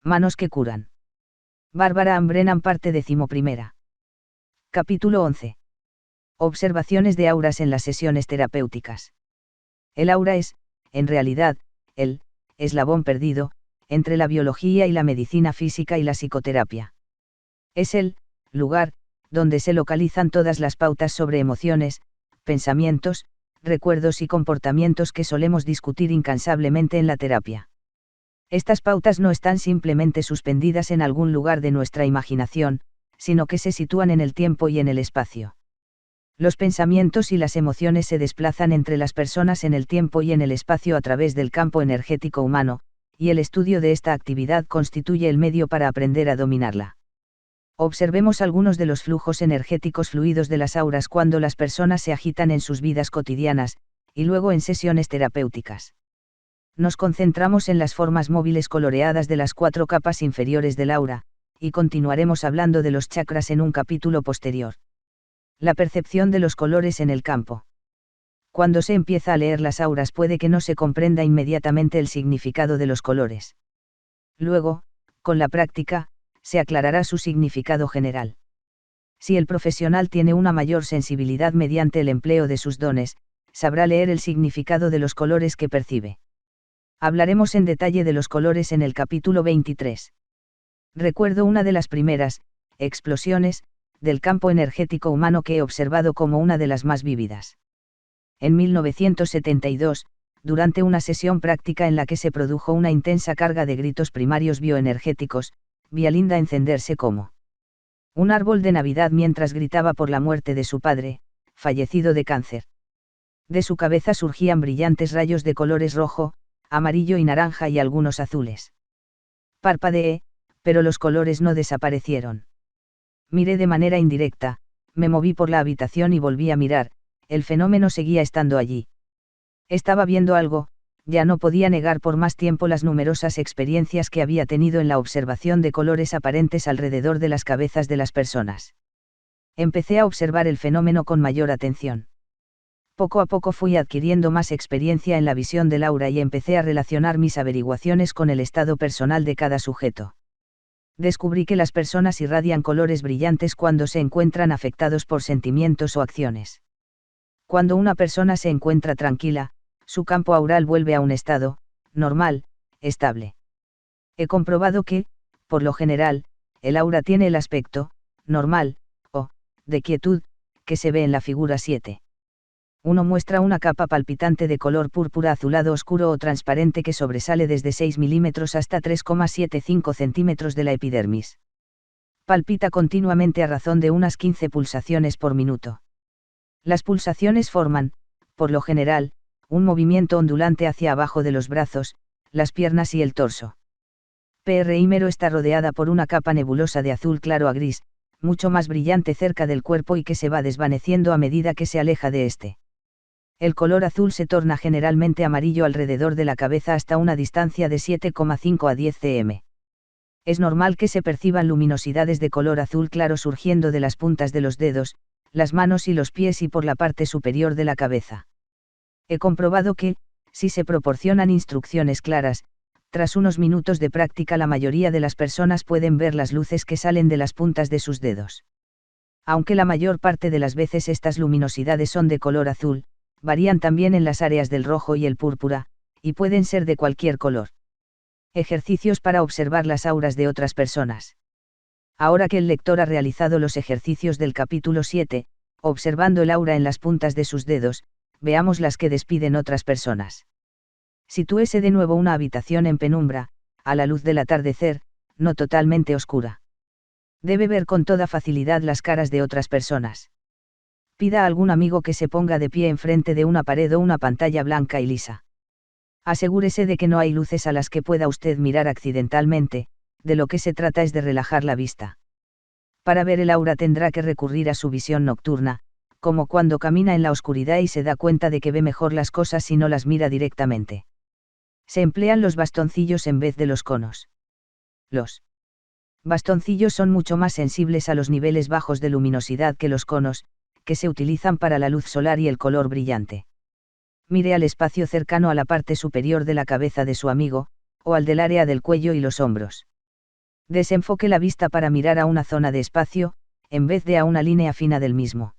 Manos que curan. Bárbara Ann Brennan, parte 11. Capítulo 11. Observaciones de auras en las sesiones terapéuticas. El aura es, en realidad, el eslabón perdido entre la biología y la medicina física y la psicoterapia. Es el lugar donde se localizan todas las pautas sobre emociones, pensamientos, recuerdos y comportamientos que solemos discutir incansablemente en la terapia. Estas pautas no están simplemente suspendidas en algún lugar de nuestra imaginación, sino que se sitúan en el tiempo y en el espacio. Los pensamientos y las emociones se desplazan entre las personas en el tiempo y en el espacio a través del campo energético humano, y el estudio de esta actividad constituye el medio para aprender a dominarla. Observemos algunos de los flujos energéticos fluidos de las auras cuando las personas se agitan en sus vidas cotidianas, y luego en sesiones terapéuticas. Nos concentramos en las formas móviles coloreadas de las 4 capas inferiores del aura, y continuaremos hablando de los chakras en un capítulo posterior. La percepción de los colores en el campo. Cuando se empieza a leer las auras puede que no se comprenda inmediatamente el significado de los colores. Luego, con la práctica, se aclarará su significado general. Si el profesional tiene una mayor sensibilidad mediante el empleo de sus dones, sabrá leer el significado de los colores que percibe. Hablaremos en detalle de los colores en el capítulo 23. Recuerdo una de las primeras explosiones del campo energético humano que he observado como una de las más vívidas. En 1972, durante una sesión práctica en la que se produjo una intensa carga de gritos primarios bioenergéticos, vi a Linda encenderse como un árbol de Navidad mientras gritaba por la muerte de su padre, fallecido de cáncer. De su cabeza surgían brillantes rayos de colores rojo, amarillo y naranja y algunos azules. Parpadeé, pero los colores no desaparecieron. Miré de manera indirecta, me moví por la habitación y volví a mirar, el fenómeno seguía estando allí. Estaba viendo algo, ya no podía negar por más tiempo las numerosas experiencias que había tenido en la observación de colores aparentes alrededor de las cabezas de las personas. Empecé a observar el fenómeno con mayor atención. Poco a poco fui adquiriendo más experiencia en la visión del aura y empecé a relacionar mis averiguaciones con el estado personal de cada sujeto. Descubrí que las personas irradian colores brillantes cuando se encuentran afectados por sentimientos o acciones. Cuando una persona se encuentra tranquila, su campo aural vuelve a un estado normal, estable. He comprobado que, por lo general, el aura tiene el aspecto normal, o de quietud, que se ve en la figura 7. Uno muestra una capa palpitante de color púrpura azulado oscuro o transparente que sobresale desde 6 milímetros hasta 3,75 centímetros de la epidermis. Palpita continuamente a razón de unas 15 pulsaciones por minuto. Las pulsaciones forman, por lo general, un movimiento ondulante hacia abajo de los brazos, las piernas y el torso. Primero está rodeada por una capa nebulosa de azul claro a gris, mucho más brillante cerca del cuerpo y que se va desvaneciendo a medida que se aleja de este. El color azul se torna generalmente amarillo alrededor de la cabeza hasta una distancia de 7,5 a 10 cm. Es normal que se perciban luminosidades de color azul claro surgiendo de las puntas de los dedos, las manos y los pies y por la parte superior de la cabeza. He comprobado que, si se proporcionan instrucciones claras, tras unos minutos de práctica la mayoría de las personas pueden ver las luces que salen de las puntas de sus dedos. Aunque la mayor parte de las veces estas luminosidades son de color azul, varían también en las áreas del rojo y el púrpura, y pueden ser de cualquier color. Ejercicios para observar las auras de otras personas. Ahora que el lector ha realizado los ejercicios del capítulo 7, observando el aura en las puntas de sus dedos, veamos las que despiden otras personas. Sitúese de nuevo una habitación en penumbra, a la luz del atardecer, no totalmente oscura. Debe ver con toda facilidad las caras de otras personas. Pida a algún amigo que se ponga de pie enfrente de una pared o una pantalla blanca y lisa. Asegúrese de que no hay luces a las que pueda usted mirar accidentalmente, de lo que se trata es de relajar la vista. Para ver el aura tendrá que recurrir a su visión nocturna, como cuando camina en la oscuridad y se da cuenta de que ve mejor las cosas si no las mira directamente. Se emplean los bastoncillos en vez de los conos. Los bastoncillos son mucho más sensibles a los niveles bajos de luminosidad que los conos, que se utilizan para la luz solar y el color brillante. Mire al espacio cercano a la parte superior de la cabeza de su amigo, o al del área del cuello y los hombros. Desenfoque la vista para mirar a una zona de espacio, en vez de a una línea fina del mismo.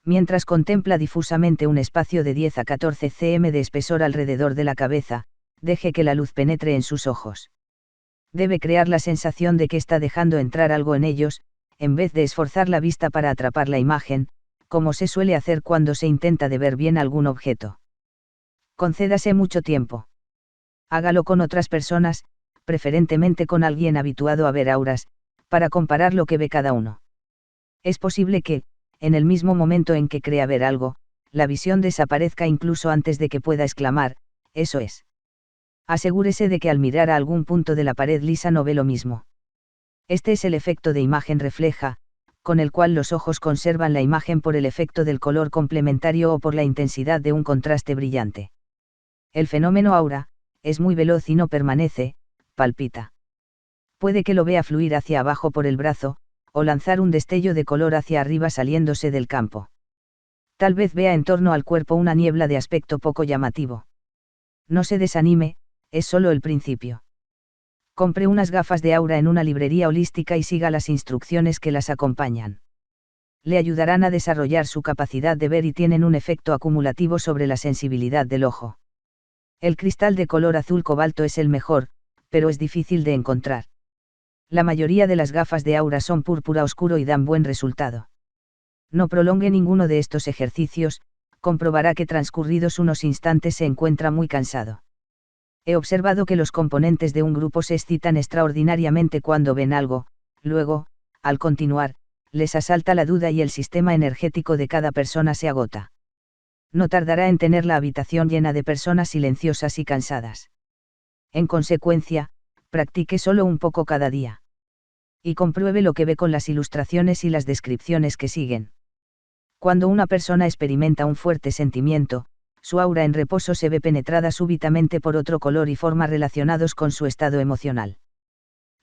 Mientras contempla difusamente un espacio de 10 a 14 cm de espesor alrededor de la cabeza, deje que la luz penetre en sus ojos. Debe crear la sensación de que está dejando entrar algo en ellos, en vez de esforzar la vista para atrapar la imagen, como se suele hacer cuando se intenta de ver bien algún objeto. Concédase mucho tiempo. Hágalo con otras personas, preferentemente con alguien habituado a ver auras, para comparar lo que ve cada uno. Es posible que, en el mismo momento en que crea ver algo, la visión desaparezca incluso antes de que pueda exclamar, eso es. Asegúrese de que al mirar a algún punto de la pared lisa no ve lo mismo. Este es el efecto de imagen refleja, con el cual los ojos conservan la imagen por el efecto del color complementario o por la intensidad de un contraste brillante. El fenómeno aura, es muy veloz y no permanece, palpita. Puede que lo vea fluir hacia abajo por el brazo, o lanzar un destello de color hacia arriba saliéndose del campo. Tal vez vea en torno al cuerpo una niebla de aspecto poco llamativo. No se desanime, es solo el principio. Compre unas gafas de aura en una librería holística y siga las instrucciones que las acompañan. Le ayudarán a desarrollar su capacidad de ver y tienen un efecto acumulativo sobre la sensibilidad del ojo. El cristal de color azul cobalto es el mejor, pero es difícil de encontrar. La mayoría de las gafas de aura son púrpura oscuro y dan buen resultado. No prolongue ninguno de estos ejercicios, comprobará que transcurridos unos instantes se encuentra muy cansado. He observado que los componentes de un grupo se excitan extraordinariamente cuando ven algo, luego, al continuar, les asalta la duda y el sistema energético de cada persona se agota. No tardará en tener la habitación llena de personas silenciosas y cansadas. En consecuencia, practique solo un poco cada día. Y compruebe lo que ve con las ilustraciones y las descripciones que siguen. Cuando una persona experimenta un fuerte sentimiento, su aura en reposo se ve penetrada súbitamente por otro color y forma relacionados con su estado emocional.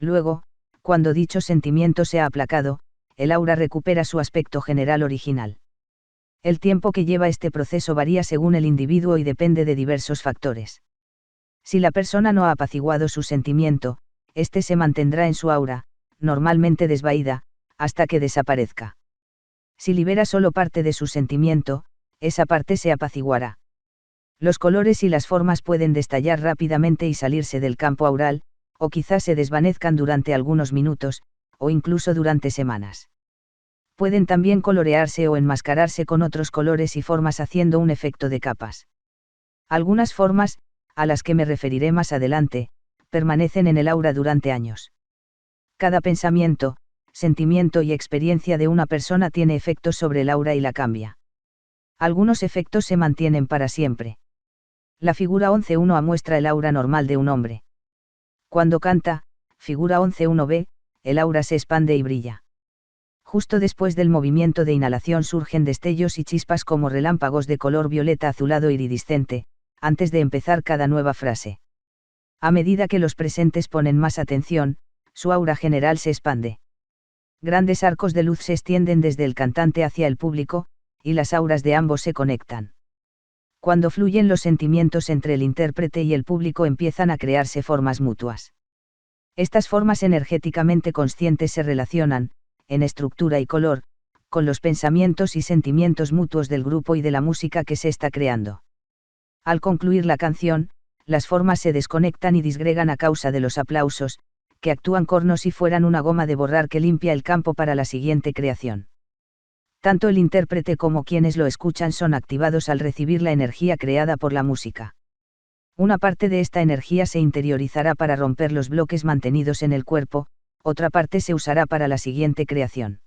Luego, cuando dicho sentimiento se ha aplacado, el aura recupera su aspecto general original. El tiempo que lleva este proceso varía según el individuo y depende de diversos factores. Si la persona no ha apaciguado su sentimiento, este se mantendrá en su aura, normalmente desvaída, hasta que desaparezca. Si libera solo parte de su sentimiento, esa parte se apaciguará. Los colores y las formas pueden destallar rápidamente y salirse del campo aural, o quizás se desvanezcan durante algunos minutos, o incluso durante semanas. Pueden también colorearse o enmascararse con otros colores y formas haciendo un efecto de capas. Algunas formas, a las que me referiré más adelante, permanecen en el aura durante años. Cada pensamiento, sentimiento y experiencia de una persona tiene efectos sobre el aura y la cambia. Algunos efectos se mantienen para siempre. La figura 11.1a muestra el aura normal de un hombre. Cuando canta, figura 11.1b, el aura se expande y brilla. Justo después del movimiento de inhalación surgen destellos y chispas como relámpagos de color violeta azulado iridiscente, antes de empezar cada nueva frase. A medida que los presentes ponen más atención, su aura general se expande. Grandes arcos de luz se extienden desde el cantante hacia el público, y las auras de ambos se conectan. Cuando fluyen los sentimientos entre el intérprete y el público empiezan a crearse formas mutuas. Estas formas energéticamente conscientes se relacionan, en estructura y color, con los pensamientos y sentimientos mutuos del grupo y de la música que se está creando. Al concluir la canción, las formas se desconectan y disgregan a causa de los aplausos, que actúan como si fueran una goma de borrar que limpia el campo para la siguiente creación. Tanto el intérprete como quienes lo escuchan son activados al recibir la energía creada por la música. Una parte de esta energía se interiorizará para romper los bloques mantenidos en el cuerpo, otra parte se usará para la siguiente creación.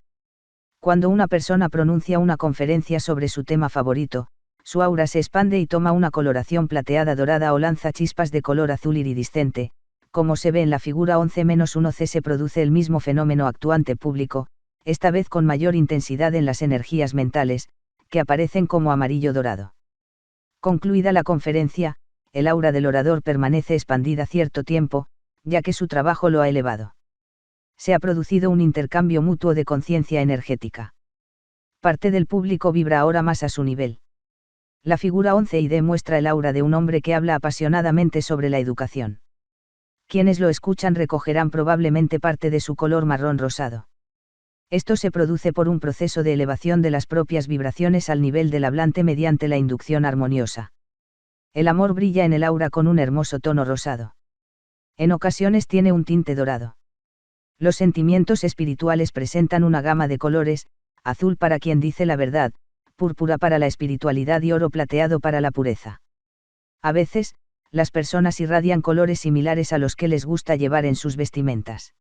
Cuando una persona pronuncia una conferencia sobre su tema favorito, su aura se expande y toma una coloración plateada dorada o lanza chispas de color azul iridiscente. Como se ve en la figura 11-1c, se produce el mismo fenómeno actuante público, esta vez con mayor intensidad en las energías mentales, que aparecen como amarillo dorado. Concluida la conferencia, el aura del orador permanece expandida cierto tiempo, ya que su trabajo lo ha elevado. Se ha producido un intercambio mutuo de conciencia energética. Parte del público vibra ahora más a su nivel. La figura 11 y D muestra el aura de un hombre que habla apasionadamente sobre la educación. Quienes lo escuchan recogerán probablemente parte de su color marrón rosado. Esto se produce por un proceso de elevación de las propias vibraciones al nivel del hablante mediante la inducción armoniosa. El amor brilla en el aura con un hermoso tono rosado. En ocasiones tiene un tinte dorado. Los sentimientos espirituales presentan una gama de colores: azul para quien dice la verdad, púrpura para la espiritualidad y oro plateado para la pureza. A veces, las personas irradian colores similares a los que les gusta llevar en sus vestimentas.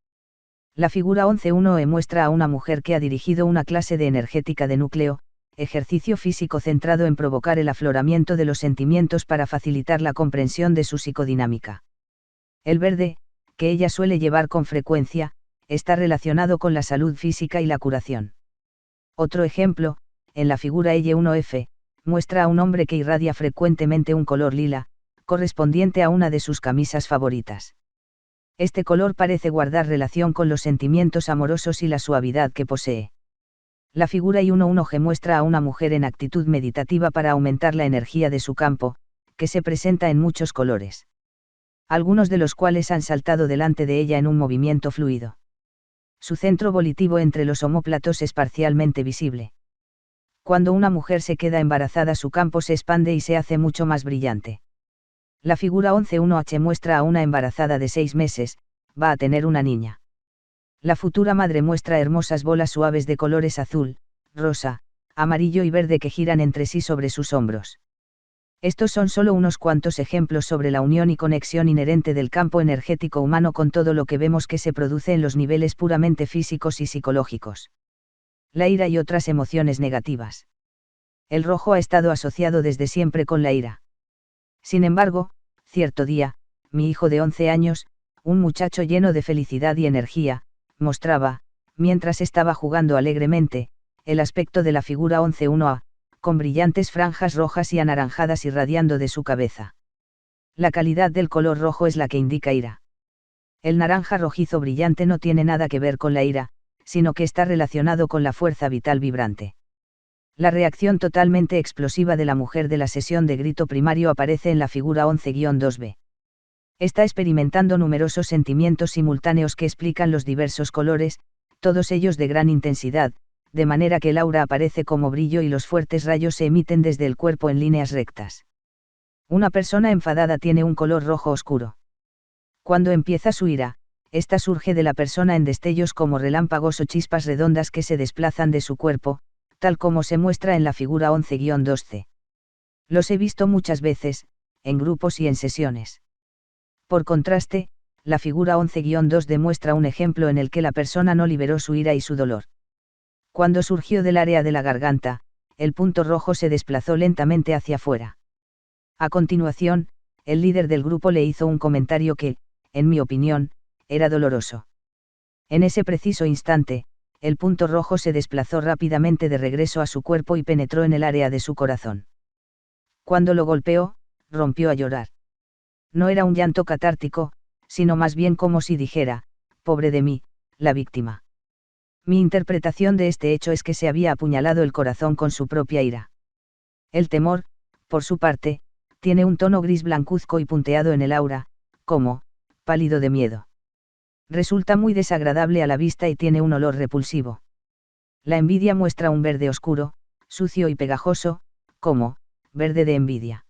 La figura 11.1e muestra a una mujer que ha dirigido una clase de energética de núcleo, ejercicio físico centrado en provocar el afloramiento de los sentimientos para facilitar la comprensión de su psicodinámica. El verde, que ella suele llevar con frecuencia, está relacionado con la salud física y la curación. Otro ejemplo, en la figura L1F, muestra a un hombre que irradia frecuentemente un color lila, correspondiente a una de sus camisas favoritas. Este color parece guardar relación con los sentimientos amorosos y la suavidad que posee. La figura I11G muestra a una mujer en actitud meditativa para aumentar la energía de su campo, que se presenta en muchos colores, algunos de los cuales han saltado delante de ella en un movimiento fluido. Su centro volitivo entre los omóplatos es parcialmente visible. Cuando una mujer se queda embarazada, su campo se expande y se hace mucho más brillante. La figura 11.1H muestra a una embarazada de 6 meses, va a tener una niña. La futura madre muestra hermosas bolas suaves de colores azul, rosa, amarillo y verde que giran entre sí sobre sus hombros. Estos son solo unos cuantos ejemplos sobre la unión y conexión inherente del campo energético humano con todo lo que vemos que se produce en los niveles puramente físicos y psicológicos. La ira y otras emociones negativas. El rojo ha estado asociado desde siempre con la ira. Sin embargo, cierto día, mi hijo de 11 años, un muchacho lleno de felicidad y energía, mostraba, mientras estaba jugando alegremente, el aspecto de la figura 11.1a, con brillantes franjas rojas y anaranjadas irradiando de su cabeza. La calidad del color rojo es la que indica ira. El naranja rojizo brillante no tiene nada que ver con la ira, sino que está relacionado con la fuerza vital vibrante. La reacción totalmente explosiva de la mujer de la sesión de grito primario aparece en la figura 11-2b. Está experimentando numerosos sentimientos simultáneos que explican los diversos colores, todos ellos de gran intensidad, de manera que el aura aparece como brillo y los fuertes rayos se emiten desde el cuerpo en líneas rectas. Una persona enfadada tiene un color rojo oscuro. Cuando empieza su ira, esta surge de la persona en destellos como relámpagos o chispas redondas que se desplazan de su cuerpo, tal como se muestra en la figura 11-2c. Los he visto muchas veces, en grupos y en sesiones. Por contraste, la figura 11-2 demuestra un ejemplo en el que la persona no liberó su ira y su dolor. Cuando surgió del área de la garganta, el punto rojo se desplazó lentamente hacia afuera. A continuación, el líder del grupo le hizo un comentario que, en mi opinión, era doloroso. En ese preciso instante, el punto rojo se desplazó rápidamente de regreso a su cuerpo y penetró en el área de su corazón. Cuando lo golpeó, rompió a llorar. No era un llanto catártico, sino más bien como si dijera, pobre de mí, la víctima. Mi interpretación de este hecho es que se había apuñalado el corazón con su propia ira. El temor, por su parte, tiene un tono gris blancuzco y punteado en el aura, como, pálido de miedo. Resulta muy desagradable a la vista y tiene un olor repulsivo. La envidia muestra un verde oscuro, sucio y pegajoso, como, verde de envidia.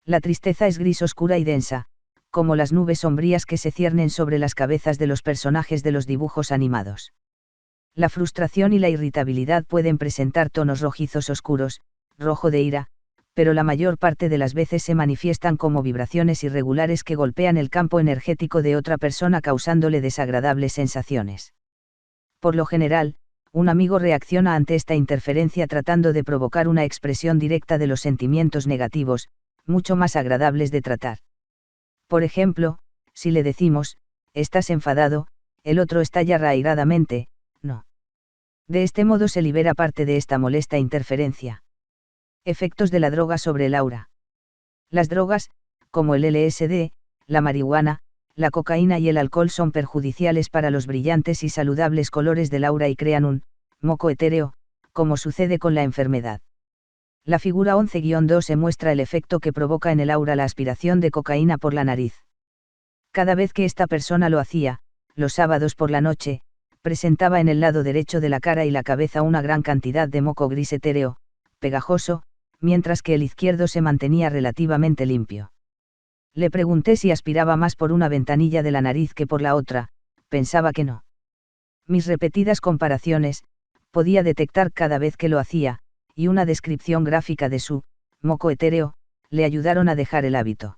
La tristeza es gris oscura y densa, como las nubes sombrías que se ciernen sobre las cabezas de los personajes de los dibujos animados. La frustración y la irritabilidad pueden presentar tonos rojizos oscuros, rojo de ira, pero la mayor parte de las veces se manifiestan como vibraciones irregulares que golpean el campo energético de otra persona causándole desagradables sensaciones. Por lo general, un amigo reacciona ante esta interferencia tratando de provocar una expresión directa de los sentimientos negativos, mucho más agradables de tratar. Por ejemplo, si le decimos, «estás enfadado», el otro estalla arraigadamente, «no». De este modo se libera parte de esta molesta interferencia. Efectos de la droga sobre el aura. Las drogas, como el LSD, la marihuana, la cocaína y el alcohol son perjudiciales para los brillantes y saludables colores del aura y crean un moco etéreo, como sucede con la enfermedad. La figura 11-2 se muestra el efecto que provoca en el aura la aspiración de cocaína por la nariz. Cada vez que esta persona lo hacía, los sábados por la noche, presentaba en el lado derecho de la cara y la cabeza una gran cantidad de moco gris etéreo, pegajoso, mientras que el izquierdo se mantenía relativamente limpio. Le pregunté si aspiraba más por una ventanilla de la nariz que por la otra, pensaba que no. Mis repetidas comparaciones, podía detectar cada vez que lo hacía, y una descripción gráfica de su moco etéreo, le ayudaron a dejar el hábito.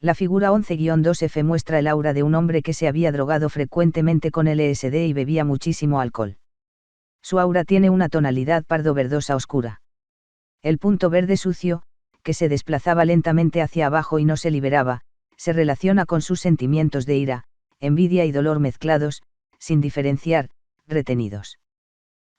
La figura 11-2F muestra el aura de un hombre que se había drogado frecuentemente con LSD y bebía muchísimo alcohol. Su aura tiene una tonalidad pardo-verdosa oscura. El punto verde sucio, que se desplazaba lentamente hacia abajo y no se liberaba, se relaciona con sus sentimientos de ira, envidia y dolor mezclados, sin diferenciar, retenidos.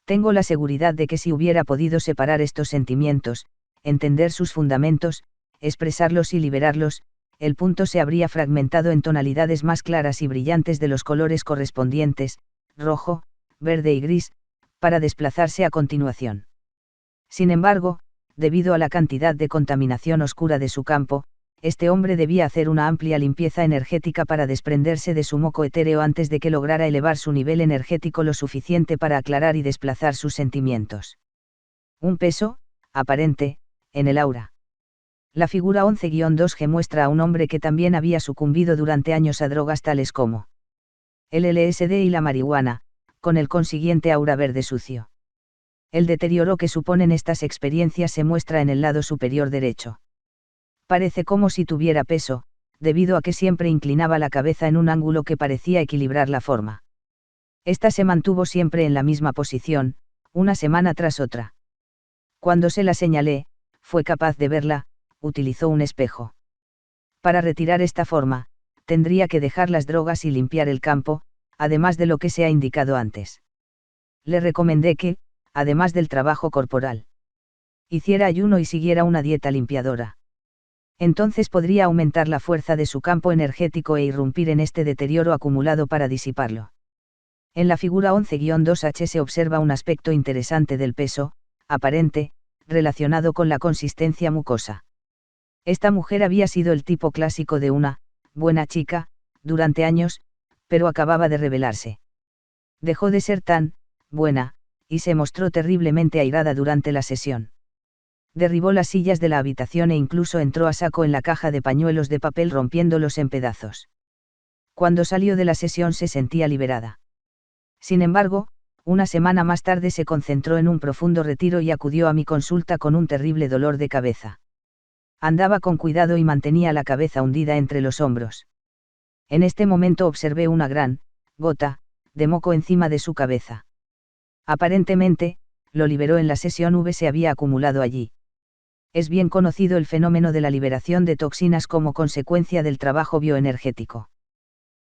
Tengo la seguridad de que si hubiera podido separar estos sentimientos, entender sus fundamentos, expresarlos y liberarlos, el punto se habría fragmentado en tonalidades más claras y brillantes de los colores correspondientes, rojo, verde y gris, para desplazarse a continuación. Sin embargo, debido a la cantidad de contaminación oscura de su campo, este hombre debía hacer una amplia limpieza energética para desprenderse de su moco etéreo antes de que lograra elevar su nivel energético lo suficiente para aclarar y desplazar sus sentimientos. Un peso, aparente, en el aura. La figura 11-2G muestra a un hombre que también había sucumbido durante años a drogas tales como el LSD y la marihuana, con el consiguiente aura verde sucio. El deterioro que suponen estas experiencias se muestra en el lado superior derecho. Parece como si tuviera peso, debido a que siempre inclinaba la cabeza en un ángulo que parecía equilibrar la forma. Esta se mantuvo siempre en la misma posición, una semana tras otra. Cuando se la señalé, fue capaz de verla, utilizó un espejo. Para retirar esta forma, tendría que dejar las drogas y limpiar el campo, además de lo que se ha indicado antes. Le recomendé que, además del trabajo corporal, hiciera ayuno y siguiera una dieta limpiadora. Entonces podría aumentar la fuerza de su campo energético e irrumpir en este deterioro acumulado para disiparlo. En la figura 11-2H se observa un aspecto interesante del peso, aparente, relacionado con la consistencia mucosa. Esta mujer había sido el tipo clásico de una buena chica, durante años, pero acababa de rebelarse. Dejó de ser tan buena, y se mostró terriblemente airada durante la sesión. Derribó las sillas de la habitación e incluso entró a saco en la caja de pañuelos de papel rompiéndolos en pedazos. Cuando salió de la sesión se sentía liberada. Sin embargo, una semana más tarde se concentró en un profundo retiro y acudió a mi consulta con un terrible dolor de cabeza. Andaba con cuidado y mantenía la cabeza hundida entre los hombros. En este momento observé una gran gota de moco encima de su cabeza. Aparentemente, lo liberó en la sesión V, se había acumulado allí. Es bien conocido el fenómeno de la liberación de toxinas como consecuencia del trabajo bioenergético.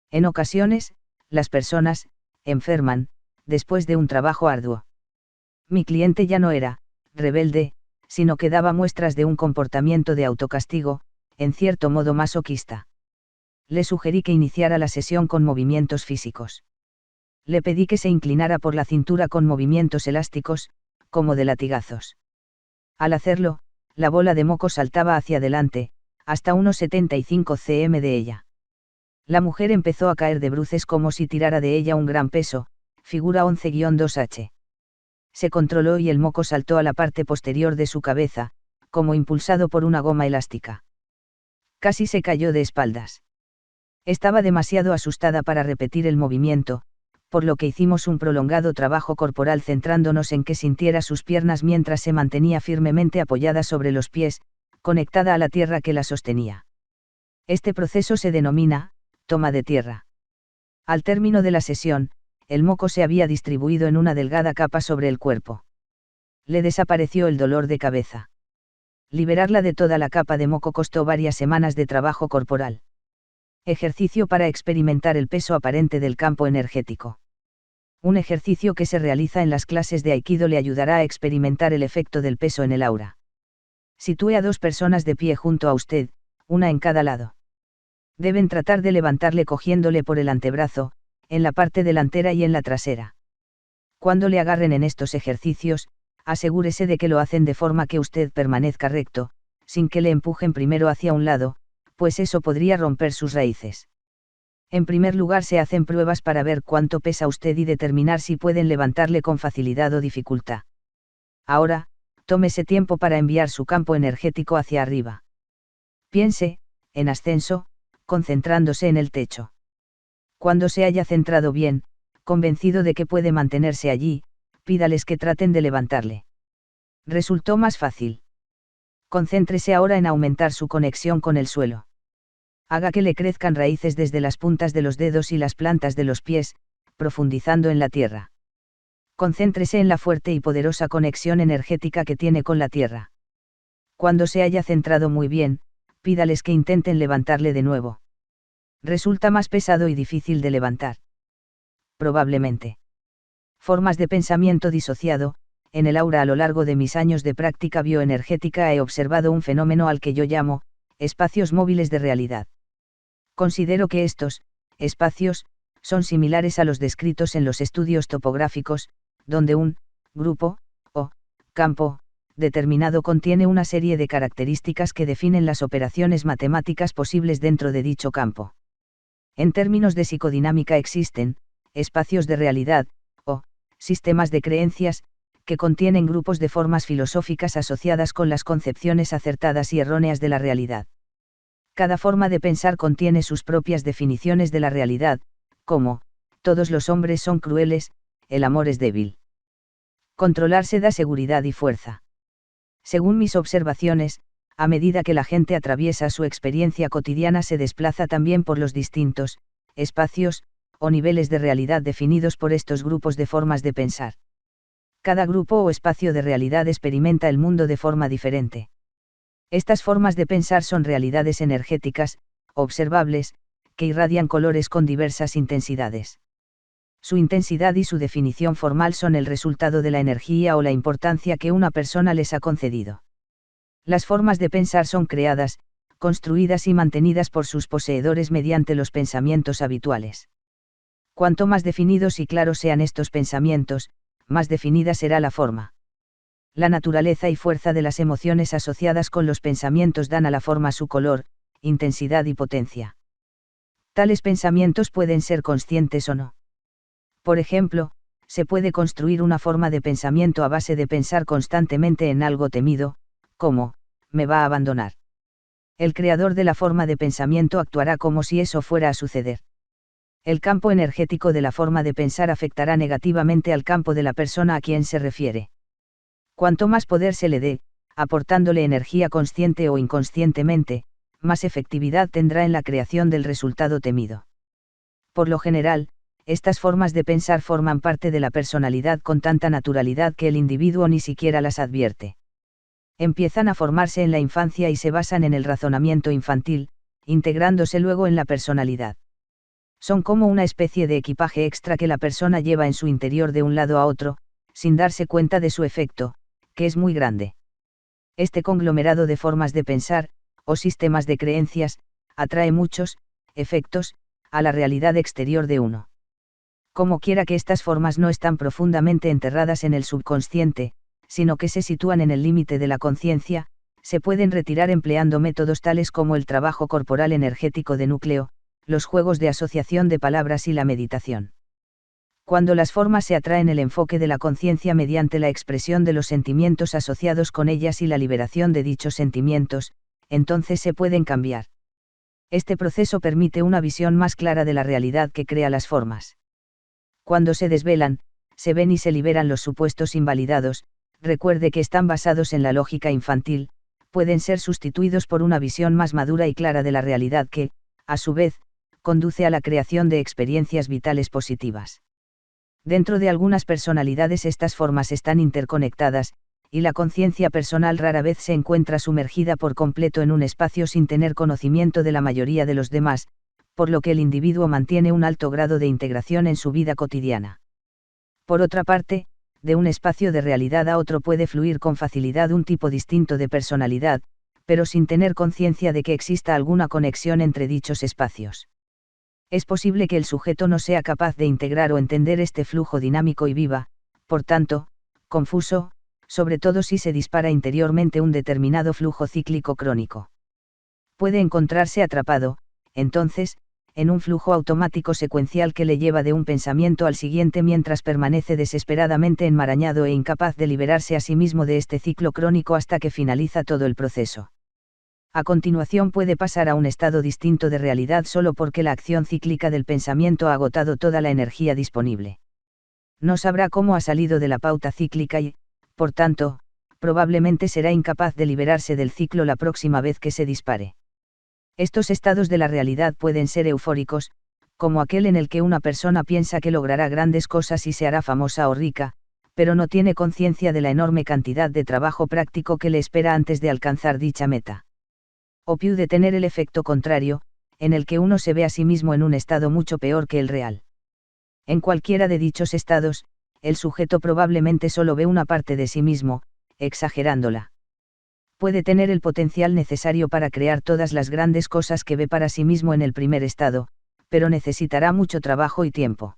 En ocasiones, las personas enferman después de un trabajo arduo. Mi cliente ya no era rebelde, sino que daba muestras de un comportamiento de autocastigo, en cierto modo masoquista. Le sugerí que iniciara la sesión con movimientos físicos. Le pedí que se inclinara por la cintura con movimientos elásticos, como de latigazos. Al hacerlo, la bola de moco saltaba hacia adelante, hasta unos 75 cm de ella. La mujer empezó a caer de bruces como si tirara de ella un gran peso, figura 11-2H. Se controló y el moco saltó a la parte posterior de su cabeza, como impulsado por una goma elástica. Casi se cayó de espaldas. Estaba demasiado asustada para repetir el movimiento, por lo que hicimos un prolongado trabajo corporal centrándonos en que sintiera sus piernas mientras se mantenía firmemente apoyada sobre los pies, conectada a la tierra que la sostenía. Este proceso se denomina toma de tierra. Al término de la sesión, el moco se había distribuido en una delgada capa sobre el cuerpo. Le desapareció el dolor de cabeza. Liberarla de toda la capa de moco costó varias semanas de trabajo corporal. Ejercicio para experimentar el peso aparente del campo energético. Un ejercicio que se realiza en las clases de Aikido le ayudará a experimentar el efecto del peso en el aura. Sitúe a 2 personas de pie junto a usted, una en cada lado. Deben tratar de levantarle cogiéndole por el antebrazo, en la parte delantera y en la trasera. Cuando le agarren en estos ejercicios, asegúrese de que lo hacen de forma que usted permanezca recto, sin que le empujen primero hacia un lado, pues eso podría romper sus raíces. En primer lugar se hacen pruebas para ver cuánto pesa usted y determinar si pueden levantarle con facilidad o dificultad. Ahora, tómese tiempo para enviar su campo energético hacia arriba. Piense, en ascenso, concentrándose en el techo. Cuando se haya centrado bien, convencido de que puede mantenerse allí, pídales que traten de levantarle. Resultó más fácil. Concéntrese ahora en aumentar su conexión con el suelo. Haga que le crezcan raíces desde las puntas de los dedos y las plantas de los pies, profundizando en la tierra. Concéntrese en la fuerte y poderosa conexión energética que tiene con la tierra. Cuando se haya centrado muy bien, pídales que intenten levantarle de nuevo. Resulta más pesado y difícil de levantar. Probablemente. Formas de pensamiento disociado. En el aura a lo largo de mis años de práctica bioenergética he observado un fenómeno al que yo llamo, espacios móviles de realidad. Considero que estos, espacios, son similares a los descritos en los estudios topográficos, donde un grupo, o campo, determinado contiene una serie de características que definen las operaciones matemáticas posibles dentro de dicho campo. En términos de psicodinámica existen, espacios de realidad, o sistemas de creencias, que contienen grupos de formas filosóficas asociadas con las concepciones acertadas y erróneas de la realidad. Cada forma de pensar contiene sus propias definiciones de la realidad, como, todos los hombres son crueles, el amor es débil. Controlarse da seguridad y fuerza. Según mis observaciones, a medida que la gente atraviesa su experiencia cotidiana se desplaza también por los distintos, espacios, o niveles de realidad definidos por estos grupos de formas de pensar. Cada grupo o espacio de realidad experimenta el mundo de forma diferente. Estas formas de pensar son realidades energéticas, observables, que irradian colores con diversas intensidades. Su intensidad y su definición formal son el resultado de la energía o la importancia que una persona les ha concedido. Las formas de pensar son creadas, construidas y mantenidas por sus poseedores mediante los pensamientos habituales. Cuanto más definidos y claros sean estos pensamientos, más definida será la forma. La naturaleza y fuerza de las emociones asociadas con los pensamientos dan a la forma su color, intensidad y potencia. Tales pensamientos pueden ser conscientes o no. Por ejemplo, se puede construir una forma de pensamiento a base de pensar constantemente en algo temido, como, me va a abandonar. El creador de la forma de pensamiento actuará como si eso fuera a suceder. El campo energético de la forma de pensar afectará negativamente al campo de la persona a quien se refiere. Cuanto más poder se le dé, aportándole energía consciente o inconscientemente, más efectividad tendrá en la creación del resultado temido. Por lo general, estas formas de pensar forman parte de la personalidad con tanta naturalidad que el individuo ni siquiera las advierte. Empiezan a formarse en la infancia y se basan en el razonamiento infantil, integrándose luego en la personalidad. Son como una especie de equipaje extra que la persona lleva en su interior de un lado a otro, sin darse cuenta de su efecto, que es muy grande. Este conglomerado de formas de pensar, o sistemas de creencias, atrae muchos efectos a la realidad exterior de uno. Como quiera que estas formas no están profundamente enterradas en el subconsciente, sino que se sitúan en el límite de la conciencia, se pueden retirar empleando métodos tales como el trabajo corporal energético de núcleo, los juegos de asociación de palabras y la meditación. Cuando las formas se atraen el enfoque de la conciencia mediante la expresión de los sentimientos asociados con ellas y la liberación de dichos sentimientos, entonces se pueden cambiar. Este proceso permite una visión más clara de la realidad que crea las formas. Cuando se desvelan, se ven y se liberan los supuestos invalidados, recuerde que están basados en la lógica infantil, pueden ser sustituidos por una visión más madura y clara de la realidad que, a su vez, conduce a la creación de experiencias vitales positivas. Dentro de algunas personalidades estas formas están interconectadas, y la conciencia personal rara vez se encuentra sumergida por completo en un espacio sin tener conocimiento de la mayoría de los demás, por lo que el individuo mantiene un alto grado de integración en su vida cotidiana. Por otra parte, de un espacio de realidad a otro puede fluir con facilidad un tipo distinto de personalidad, pero sin tener conciencia de que exista alguna conexión entre dichos espacios. Es posible que el sujeto no sea capaz de integrar o entender este flujo dinámico y viva, por tanto, confuso, sobre todo si se dispara interiormente un determinado flujo cíclico crónico. Puede encontrarse atrapado, entonces, en un flujo automático secuencial que le lleva de un pensamiento al siguiente mientras permanece desesperadamente enmarañado e incapaz de liberarse a sí mismo de este ciclo crónico hasta que finaliza todo el proceso. A continuación puede pasar a un estado distinto de realidad solo porque la acción cíclica del pensamiento ha agotado toda la energía disponible. No sabrá cómo ha salido de la pauta cíclica y, por tanto, probablemente será incapaz de liberarse del ciclo la próxima vez que se dispare. Estos estados de la realidad pueden ser eufóricos, como aquel en el que una persona piensa que logrará grandes cosas y se hará famosa o rica, pero no tiene conciencia de la enorme cantidad de trabajo práctico que le espera antes de alcanzar dicha meta. O puede tener el efecto contrario, en el que uno se ve a sí mismo en un estado mucho peor que el real. En cualquiera de dichos estados, el sujeto probablemente solo ve una parte de sí mismo, exagerándola. Puede tener el potencial necesario para crear todas las grandes cosas que ve para sí mismo en el primer estado, pero necesitará mucho trabajo y tiempo.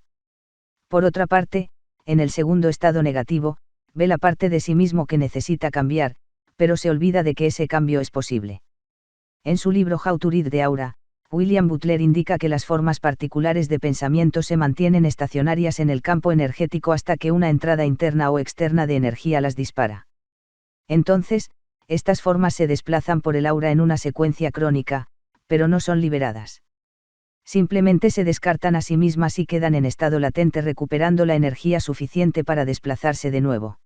Por otra parte, en el segundo estado negativo, ve la parte de sí mismo que necesita cambiar, pero se olvida de que ese cambio es posible. En su libro How to Read the Aura, William Butler indica que las formas particulares de pensamiento se mantienen estacionarias en el campo energético hasta que una entrada interna o externa de energía las dispara. Entonces, estas formas se desplazan por el aura en una secuencia crónica, pero no son liberadas. Simplemente se descartan a sí mismas y quedan en estado latente recuperando la energía suficiente para desplazarse de nuevo.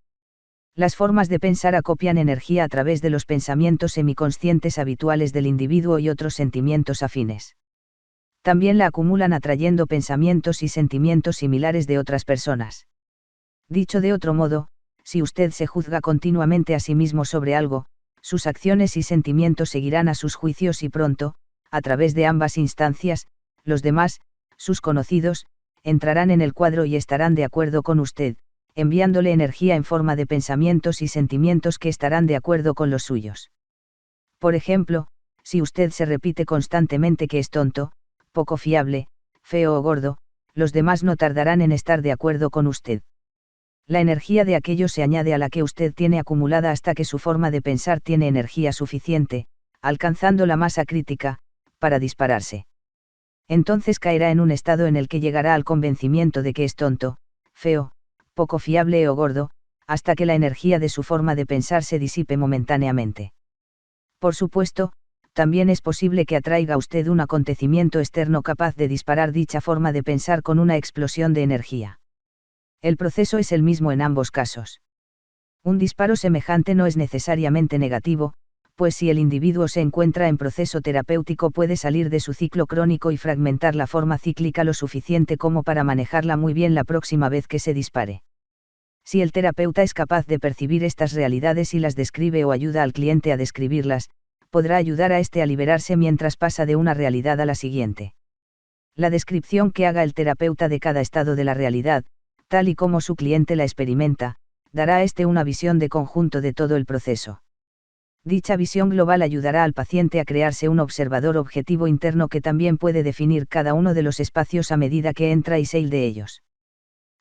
Las formas de pensar acopian energía a través de los pensamientos semiconscientes habituales del individuo y otros sentimientos afines. También la acumulan atrayendo pensamientos y sentimientos similares de otras personas. Dicho de otro modo, si usted se juzga continuamente a sí mismo sobre algo, sus acciones y sentimientos seguirán a sus juicios y pronto, a través de ambas instancias, los demás, sus conocidos, entrarán en el cuadro y estarán de acuerdo con usted, enviándole energía en forma de pensamientos y sentimientos que estarán de acuerdo con los suyos. Por ejemplo, si usted se repite constantemente que es tonto, poco fiable, feo o gordo, los demás no tardarán en estar de acuerdo con usted. La energía de aquello se añade a la que usted tiene acumulada hasta que su forma de pensar tiene energía suficiente, alcanzando la masa crítica, para dispararse. Entonces caerá en un estado en el que llegará al convencimiento de que es tonto, feo, poco fiable o gordo, hasta que la energía de su forma de pensar se disipe momentáneamente. Por supuesto, también es posible que atraiga a usted un acontecimiento externo capaz de disparar dicha forma de pensar con una explosión de energía. El proceso es el mismo en ambos casos. Un disparo semejante no es necesariamente negativo, pues si el individuo se encuentra en proceso terapéutico puede salir de su ciclo crónico y fragmentar la forma cíclica lo suficiente como para manejarla muy bien la próxima vez que se dispare. Si el terapeuta es capaz de percibir estas realidades y las describe o ayuda al cliente a describirlas, podrá ayudar a éste a liberarse mientras pasa de una realidad a la siguiente. La descripción que haga el terapeuta de cada estado de la realidad, tal y como su cliente la experimenta, dará a éste una visión de conjunto de todo el proceso. Dicha visión global ayudará al paciente a crearse un observador objetivo interno que también puede definir cada uno de los espacios a medida que entra y sale de ellos.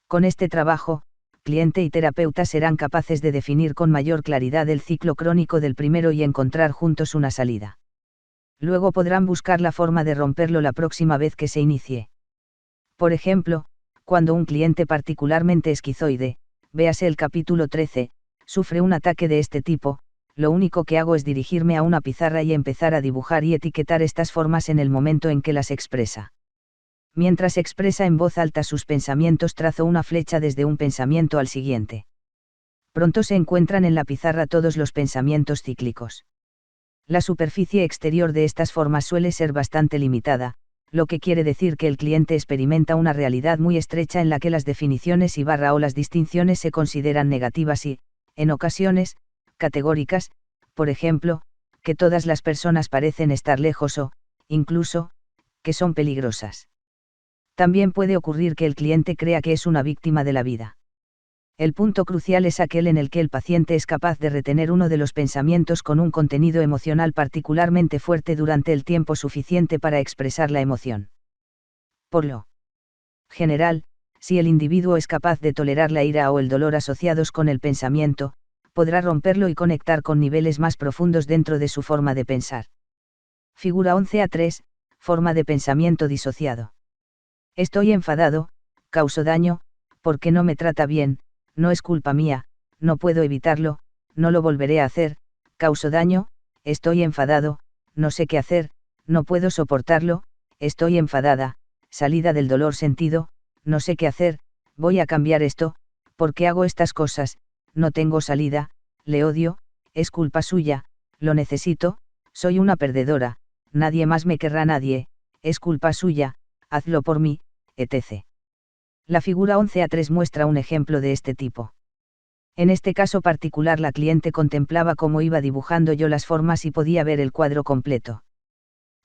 Con este trabajo, cliente y terapeuta serán capaces de definir con mayor claridad el ciclo crónico del primero y encontrar juntos una salida. Luego podrán buscar la forma de romperlo la próxima vez que se inicie. Por ejemplo, cuando un cliente particularmente esquizoide, véase el capítulo 13, sufre un ataque de este tipo, lo único que hago es dirigirme a una pizarra y empezar a dibujar y etiquetar estas formas en el momento en que las expresa. Mientras expresa en voz alta sus pensamientos, trazo una flecha desde un pensamiento al siguiente. Pronto se encuentran en la pizarra todos los pensamientos cíclicos. La superficie exterior de estas formas suele ser bastante limitada, lo que quiere decir que el cliente experimenta una realidad muy estrecha en la que las definiciones y o las distinciones se consideran negativas y, en ocasiones, categóricas, por ejemplo, que todas las personas parecen estar lejos o, incluso, que son peligrosas. También puede ocurrir que el cliente crea que es una víctima de la vida. El punto crucial es aquel en el que el paciente es capaz de retener uno de los pensamientos con un contenido emocional particularmente fuerte durante el tiempo suficiente para expresar la emoción. Por lo general, si el individuo es capaz de tolerar la ira o el dolor asociados con el pensamiento, podrá romperlo y conectar con niveles más profundos dentro de su forma de pensar. Figura 11a3, Forma de pensamiento disociado. Estoy enfadado, causo daño, porque no me trata bien, no es culpa mía, no puedo evitarlo, no lo volveré a hacer, causo daño, estoy enfadado, no sé qué hacer, no puedo soportarlo, estoy enfadada, salida del dolor sentido, no sé qué hacer, voy a cambiar esto, porque hago estas cosas, no tengo salida, le odio, es culpa suya, lo necesito, soy una perdedora, nadie más me querrá nadie, es culpa suya, hazlo por mí, etc. La figura 11A3 muestra un ejemplo de este tipo. En este caso particular la cliente contemplaba cómo iba dibujando yo las formas y podía ver el cuadro completo.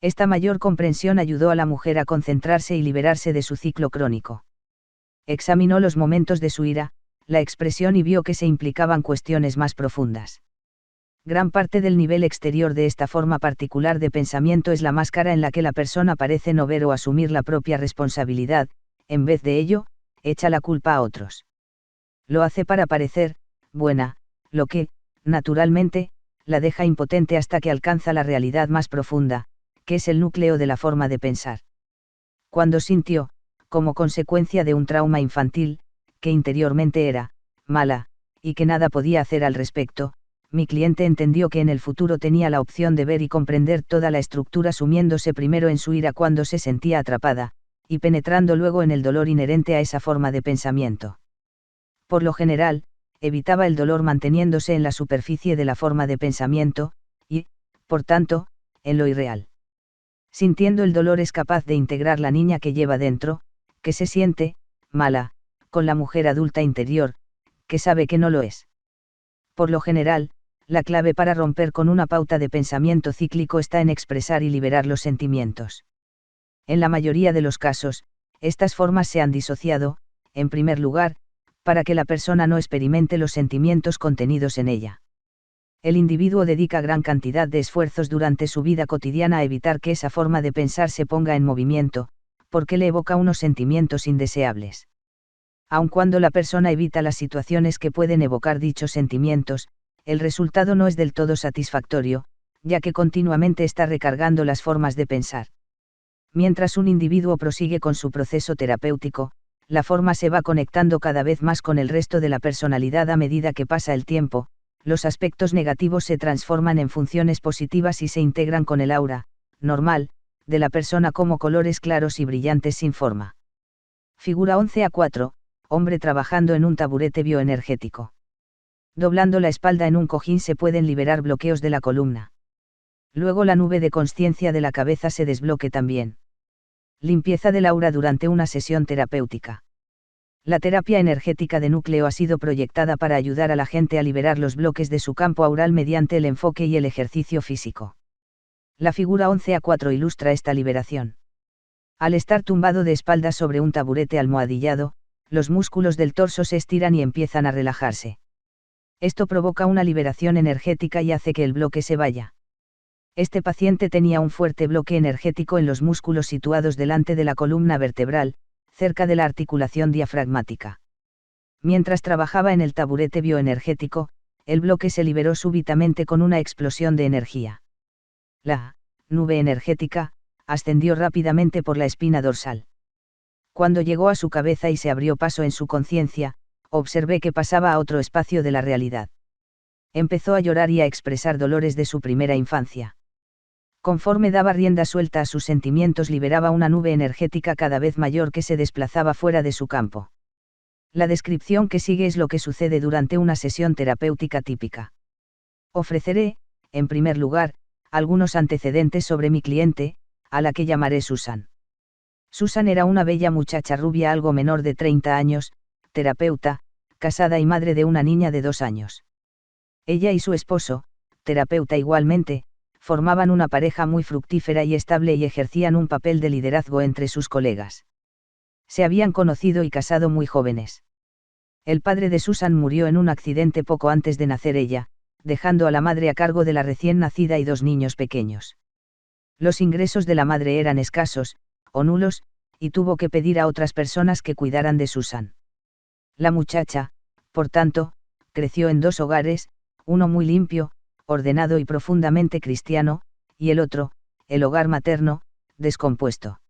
Esta mayor comprensión ayudó a la mujer a concentrarse y liberarse de su ciclo crónico. Examinó los momentos de su ira, la expresión y vio que se implicaban cuestiones más profundas. Gran parte del nivel exterior de esta forma particular de pensamiento es la máscara en la que la persona parece no ver o asumir la propia responsabilidad, en vez de ello, echa la culpa a otros. Lo hace para parecer buena, lo que, naturalmente, la deja impotente hasta que alcanza la realidad más profunda, que es el núcleo de la forma de pensar. Cuando sintió, como consecuencia de un trauma infantil, que interiormente era mala, y que nada podía hacer al respecto, mi cliente entendió que en el futuro tenía la opción de ver y comprender toda la estructura sumiéndose primero en su ira cuando se sentía atrapada, y penetrando luego en el dolor inherente a esa forma de pensamiento. Por lo general, evitaba el dolor manteniéndose en la superficie de la forma de pensamiento, y, por tanto, en lo irreal. Sintiendo el dolor es capaz de integrar la niña que lleva dentro, que se siente mala, con la mujer adulta interior, que sabe que no lo es. Por lo general, la clave para romper con una pauta de pensamiento cíclico está en expresar y liberar los sentimientos. En la mayoría de los casos, estas formas se han disociado, en primer lugar, para que la persona no experimente los sentimientos contenidos en ella. El individuo dedica gran cantidad de esfuerzos durante su vida cotidiana a evitar que esa forma de pensar se ponga en movimiento, porque le evoca unos sentimientos indeseables. Aun cuando la persona evita las situaciones que pueden evocar dichos sentimientos, el resultado no es del todo satisfactorio, ya que continuamente está recargando las formas de pensar. Mientras un individuo prosigue con su proceso terapéutico, la forma se va conectando cada vez más con el resto de la personalidad a medida que pasa el tiempo, los aspectos negativos se transforman en funciones positivas y se integran con el aura, normal, de la persona como colores claros y brillantes sin forma. Figura 11A4, hombre trabajando en un taburete bioenergético. Doblando la espalda en un cojín se pueden liberar bloqueos de la columna. Luego la nube de consciencia de la cabeza se desbloque también. Limpieza del aura durante una sesión terapéutica. La terapia energética de núcleo ha sido proyectada para ayudar a la gente a liberar los bloques de su campo aural mediante el enfoque y el ejercicio físico. La figura 11A4 ilustra esta liberación. Al estar tumbado de espaldas sobre un taburete almohadillado, los músculos del torso se estiran y empiezan a relajarse. Esto provoca una liberación energética y hace que el bloque se vaya. Este paciente tenía un fuerte bloque energético en los músculos situados delante de la columna vertebral, cerca de la articulación diafragmática. Mientras trabajaba en el taburete bioenergético, el bloque se liberó súbitamente con una explosión de energía. La nube energética ascendió rápidamente por la espina dorsal. Cuando llegó a su cabeza y se abrió paso en su conciencia, observé que pasaba a otro espacio de la realidad. Empezó a llorar y a expresar dolores de su primera infancia. Conforme daba rienda suelta a sus sentimientos, liberaba una nube energética cada vez mayor que se desplazaba fuera de su campo. La descripción que sigue es lo que sucede durante una sesión terapéutica típica. Ofreceré, en primer lugar, algunos antecedentes sobre mi cliente, a la que llamaré Susan. Susan era una bella muchacha rubia algo menor de 30 años, terapeuta, casada y madre de una niña de 2 años. Ella y su esposo, terapeuta igualmente, formaban una pareja muy fructífera y estable y ejercían un papel de liderazgo entre sus colegas. Se habían conocido y casado muy jóvenes. El padre de Susan murió en un accidente poco antes de nacer ella, dejando a la madre a cargo de la recién nacida y 2 niños pequeños. Los ingresos de la madre eran escasos, o nulos, y tuvo que pedir a otras personas que cuidaran de Susan. La muchacha, por tanto, creció en 2 hogares, uno muy limpio, ordenado y profundamente cristiano, y el otro, el hogar materno, descompuesto.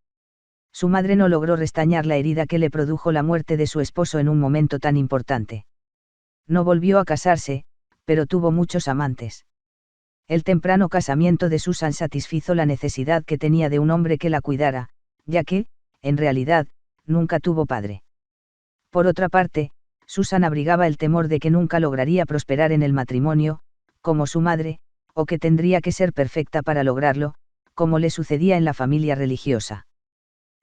Su madre no logró restañar la herida que le produjo la muerte de su esposo en un momento tan importante. No volvió a casarse, pero tuvo muchos amantes. El temprano casamiento de Susan satisfizo la necesidad que tenía de un hombre que la cuidara, ya que, en realidad, nunca tuvo padre. Por otra parte, Susan abrigaba el temor de que nunca lograría prosperar en el matrimonio, como su madre, o que tendría que ser perfecta para lograrlo, como le sucedía en la familia religiosa.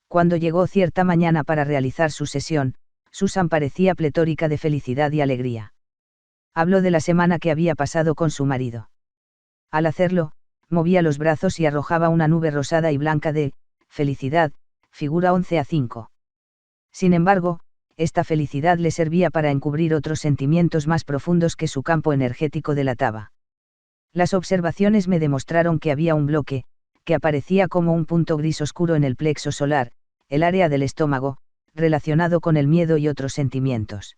Cuando llegó cierta mañana para realizar su sesión, Susan parecía pletórica de felicidad y alegría. Habló de la semana que había pasado con su marido. Al hacerlo, movía los brazos y arrojaba una nube rosada y blanca de felicidad, figura 11:5. Sin embargo, esta felicidad le servía para encubrir otros sentimientos más profundos que su campo energético delataba. Las observaciones me demostraron que había un bloque, que aparecía como un punto gris oscuro en el plexo solar, el área del estómago, relacionado con el miedo y otros sentimientos.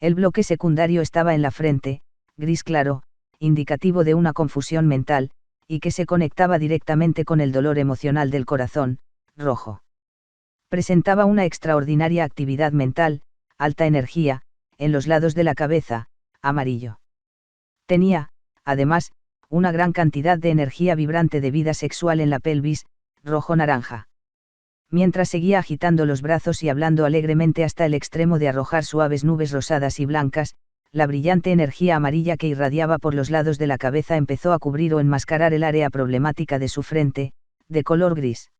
El bloque secundario estaba en la frente, gris claro, indicativo de una confusión mental, y que se conectaba directamente con el dolor emocional del corazón, rojo. Presentaba una extraordinaria actividad mental, alta energía, en los lados de la cabeza, amarillo. Tenía, además, una gran cantidad de energía vibrante de vida sexual en la pelvis, rojo-naranja. Mientras seguía agitando los brazos y hablando alegremente hasta el extremo de arrojar suaves nubes rosadas y blancas, la brillante energía amarilla que irradiaba por los lados de la cabeza empezó a cubrir o enmascarar el área problemática de su frente, de color gris.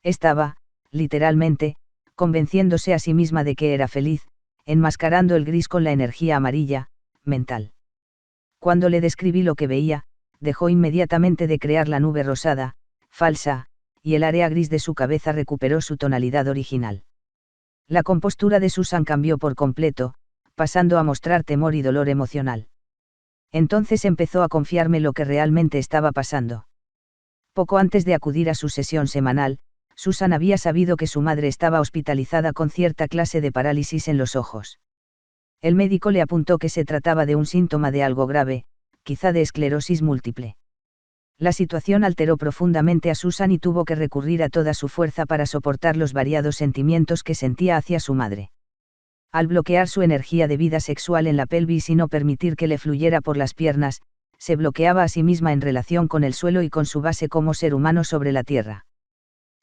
Estaba, literalmente, convenciéndose a sí misma de que era feliz, enmascarando el gris con la energía amarilla, mental. Cuando le describí lo que veía, dejó inmediatamente de crear la nube rosada, falsa, y el área gris de su cabeza recuperó su tonalidad original. La compostura de Susan cambió por completo, pasando a mostrar temor y dolor emocional. Entonces empezó a confiarme lo que realmente estaba pasando. Poco antes de acudir a su sesión semanal, Susan había sabido que su madre estaba hospitalizada con cierta clase de parálisis en los ojos. El médico le apuntó que se trataba de un síntoma de algo grave, quizá de esclerosis múltiple. La situación alteró profundamente a Susan y tuvo que recurrir a toda su fuerza para soportar los variados sentimientos que sentía hacia su madre. Al bloquear su energía de vida sexual en la pelvis y no permitir que le fluyera por las piernas, se bloqueaba a sí misma en relación con el suelo y con su base como ser humano sobre la tierra.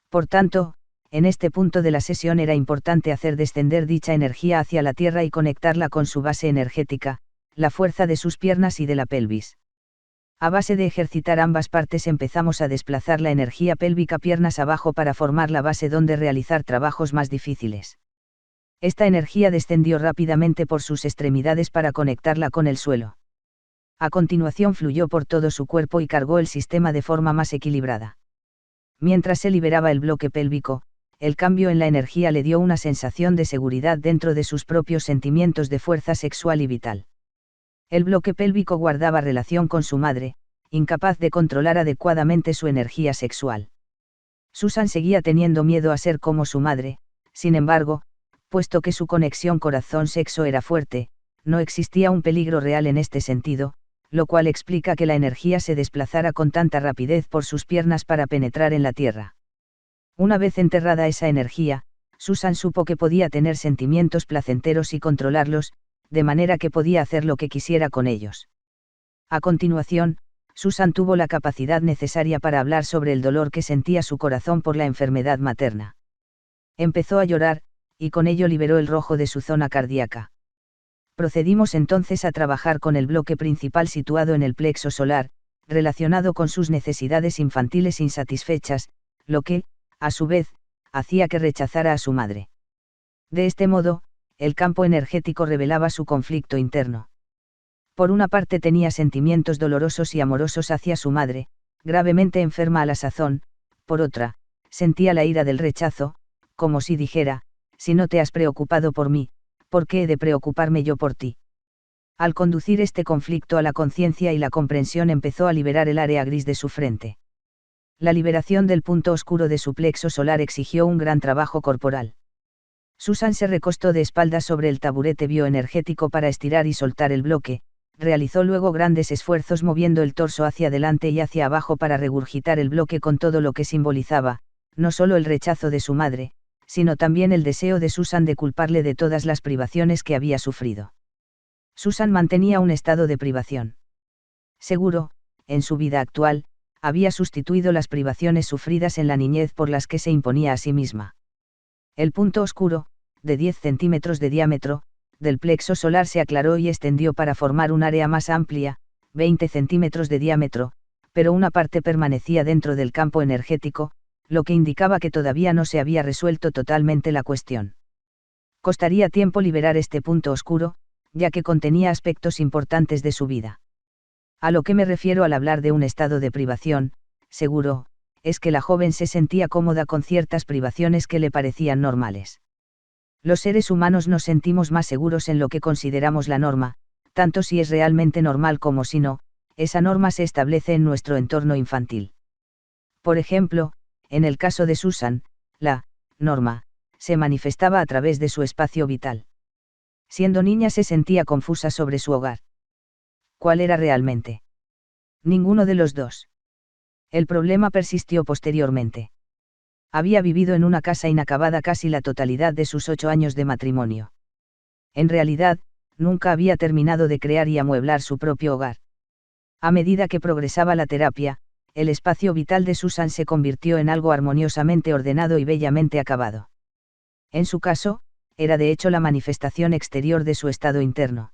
Por tanto, en este punto de la sesión era importante hacer descender dicha energía hacia la tierra y conectarla con su base energética, la fuerza de sus piernas y de la pelvis. A base de ejercitar ambas partes empezamos a desplazar la energía pélvica piernas abajo para formar la base donde realizar trabajos más difíciles. Esta energía descendió rápidamente por sus extremidades para conectarla con el suelo. A continuación fluyó por todo su cuerpo y cargó el sistema de forma más equilibrada. Mientras se liberaba el bloque pélvico, el cambio en la energía le dio una sensación de seguridad dentro de sus propios sentimientos de fuerza sexual y vital. El bloque pélvico guardaba relación con su madre, incapaz de controlar adecuadamente su energía sexual. Susan seguía teniendo miedo a ser como su madre, sin embargo, puesto que su conexión corazón-sexo era fuerte, no existía un peligro real en este sentido, lo cual explica que la energía se desplazara con tanta rapidez por sus piernas para penetrar en la tierra. Una vez enterrada esa energía, Susan supo que podía tener sentimientos placenteros y controlarlos, de manera que podía hacer lo que quisiera con ellos. A continuación, Susan tuvo la capacidad necesaria para hablar sobre el dolor que sentía su corazón por la enfermedad materna. Empezó a llorar, y con ello liberó el rojo de su zona cardíaca. Procedimos entonces a trabajar con el bloque principal situado en el plexo solar, relacionado con sus necesidades infantiles insatisfechas, lo que, a su vez, hacía que rechazara a su madre. De este modo, el campo energético revelaba su conflicto interno. Por una parte tenía sentimientos dolorosos y amorosos hacia su madre, gravemente enferma a la sazón, por otra, sentía la ira del rechazo, como si dijera, si no te has preocupado por mí, ¿por qué he de preocuparme yo por ti? Al conducir este conflicto a la conciencia y la comprensión empezó a liberar el área gris de su frente. La liberación del punto oscuro de su plexo solar exigió un gran trabajo corporal. Susan se recostó de espaldas sobre el taburete bioenergético para estirar y soltar el bloque, realizó luego grandes esfuerzos moviendo el torso hacia adelante y hacia abajo para regurgitar el bloque con todo lo que simbolizaba, no solo el rechazo de su madre, sino también el deseo de Susan de culparle de todas las privaciones que había sufrido. Susan mantenía un estado de privación. Seguro, en su vida actual, había sustituido las privaciones sufridas en la niñez por las que se imponía a sí misma. El punto oscuro, de 10 centímetros de diámetro, del plexo solar se aclaró y extendió para formar un área más amplia, 20 centímetros de diámetro, pero una parte permanecía dentro del campo energético, lo que indicaba que todavía no se había resuelto totalmente la cuestión. Costaría tiempo liberar este punto oscuro, ya que contenía aspectos importantes de su vida. A lo que me refiero al hablar de un estado de privación, seguro, es que la joven se sentía cómoda con ciertas privaciones que le parecían normales. Los seres humanos nos sentimos más seguros en lo que consideramos la norma, tanto si es realmente normal como si no, esa norma se establece en nuestro entorno infantil. Por ejemplo, en el caso de Susan, la norma se manifestaba a través de su espacio vital. Siendo niña se sentía confusa sobre su hogar. ¿Cuál era realmente? Ninguno de los dos. El problema persistió posteriormente. Había vivido en una casa inacabada casi la totalidad de sus 8 años de matrimonio. En realidad, nunca había terminado de crear y amueblar su propio hogar. A medida que progresaba la terapia, el espacio vital de Susan se convirtió en algo armoniosamente ordenado y bellamente acabado. En su caso, era de hecho la manifestación exterior de su estado interno.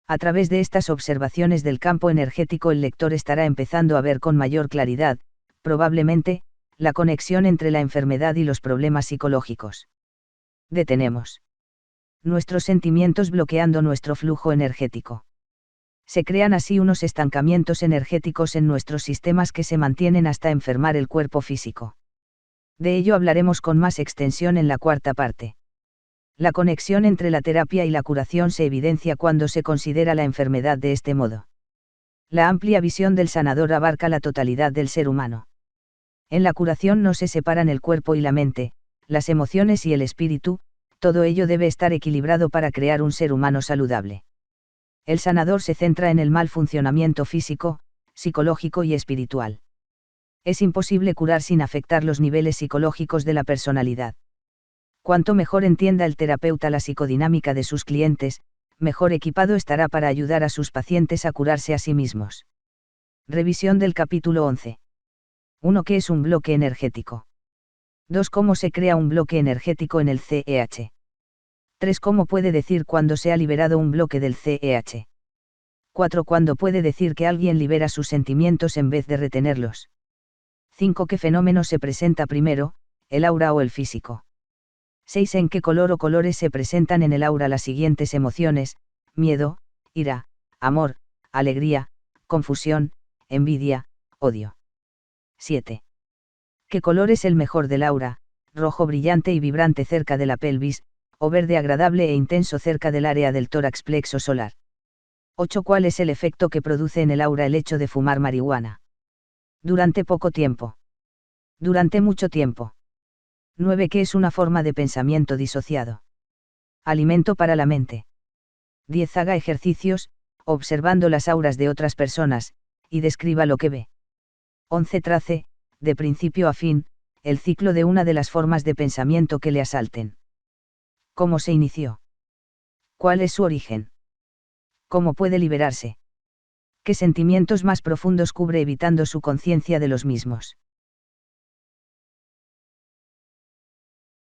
A través de estas observaciones del campo energético el lector estará empezando a ver con mayor claridad, probablemente, la conexión entre la enfermedad y los problemas psicológicos. Detenemos nuestros sentimientos bloqueando nuestro flujo energético. Se crean así unos estancamientos energéticos en nuestros sistemas que se mantienen hasta enfermar el cuerpo físico. De ello hablaremos con más extensión en la cuarta parte. La conexión entre la terapia y la curación se evidencia cuando se considera la enfermedad de este modo. La amplia visión del sanador abarca la totalidad del ser humano. En la curación no se separan el cuerpo y la mente, las emociones y el espíritu, todo ello debe estar equilibrado para crear un ser humano saludable. El sanador se centra en el mal funcionamiento físico, psicológico y espiritual. Es imposible curar sin afectar los niveles psicológicos de la personalidad. Cuanto mejor entienda el terapeuta la psicodinámica de sus clientes, mejor equipado estará para ayudar a sus pacientes a curarse a sí mismos. Revisión del capítulo 11. 1. ¿Qué es un bloque energético? 2. ¿Cómo se crea un bloque energético en el CEH? 3. ¿Cómo puede decir cuándo se ha liberado un bloque del CEH? 4. ¿Cuándo puede decir que alguien libera sus sentimientos en vez de retenerlos? 5. ¿Qué fenómeno se presenta primero, el aura o el físico? 6. ¿En qué color o colores se presentan en el aura las siguientes emociones: miedo, ira, amor, alegría, confusión, envidia, odio? 7. ¿Qué color es el mejor del aura? Rojo brillante y vibrante cerca de la pelvis, o verde agradable e intenso cerca del área del tórax plexo solar. 8. ¿Cuál es el efecto que produce en el aura el hecho de fumar marihuana? Durante poco tiempo. Durante mucho tiempo. 9. ¿Qué es una forma de pensamiento disociado? Alimento para la mente. 10. Haga ejercicios, observando las auras de otras personas, y describa lo que ve. 11. Trace, de principio a fin, el ciclo de una de las formas de pensamiento que le asalten. ¿Cómo se inició? ¿Cuál es su origen? ¿Cómo puede liberarse? ¿Qué sentimientos más profundos cubre evitando su conciencia de los mismos?